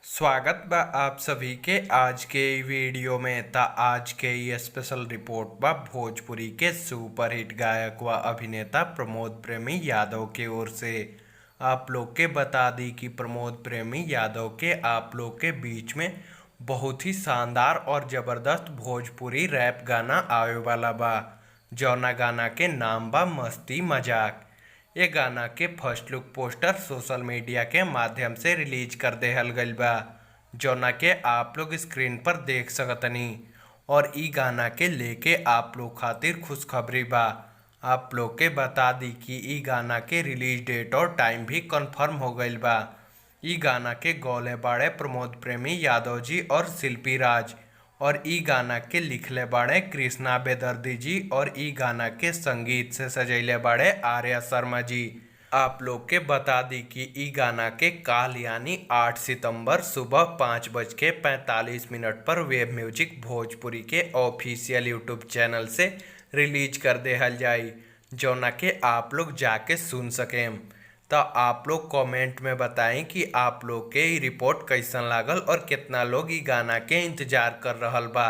स्वागत बा आप सभी के आज के इ वीडियो में। आज के इ स्पेशल रिपोर्ट बा भोजपुरी के सुपरहिट गायक व अभिनेता प्रमोद प्रेमी यादव के ओर से। आप लोग के बता दी कि प्रमोद प्रेमी यादव के आप लोग के बीच में बहुत ही शानदार और ज़बरदस्त भोजपुरी रैप गाना आवे वाला बा, जौना गाना के नाम बा मस्ती मजाक। ये गाना के first look poster social media के माध्यम से रिलीज कर देहल गइल बा, जौना के आप लोग स्क्रीन पर देख सकतनी। और ई गाना के लेके आप लोग खातिर खुशखबरी बा। आप लोग के बता दी कि ई गाना के रिलीज डेट और टाइम भी कंफर्म हो गइल बा। ई गाना के गौले बाड़े प्रमोद प्रेमी यादव जी और शिल्पी राज, और ई गाना के लिखले बाड़े कृष्णा बेदर्दी जी, और ई गाना के संगीत से सजैले बाड़े आर्या शर्मा जी। आप लोग के बता दी कि ई गाना के काल यानी 8 सितंबर सुबह 5:45 पर वेब म्यूजिक भोजपुरी के ऑफिशियल यूट्यूब चैनल से रिलीज कर देहल जाई, जौना के आप लोग जाके सुन सकें। तो आप लोग कमेंट में बताएं कि आप लोग के ई रिपोर्ट कैसन लागल और कितना लोग ई गाना के इंतजार कर रहल बा।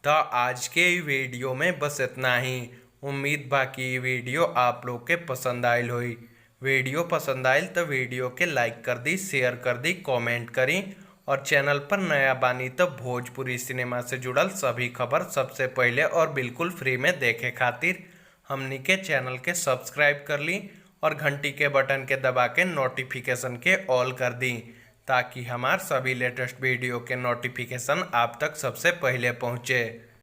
तो आज के ई वीडियो में बस इतना ही। उम्मीद बा कि ई वीडियो आप लोग के पसंद आयल होई। वीडियो पसंद आयल तो वीडियो के लाइक कर दी, शेयर कर दी, कमेंट करी, और चैनल पर नया बानी तो भोजपुरी सिनेमा से जुड़ल सभी खबर सबसे पहले और बिल्कुल फ्री में देखे खातिर हमनी के चैनल के सब्सक्राइब कर ली और घंटी के बटन के दबा के नोटिफिकेशन के ऑल कर दी, ताकि हमार सभी लेटेस्ट वीडियो के नोटिफिकेशन आप तक सबसे पहले पहुँचे।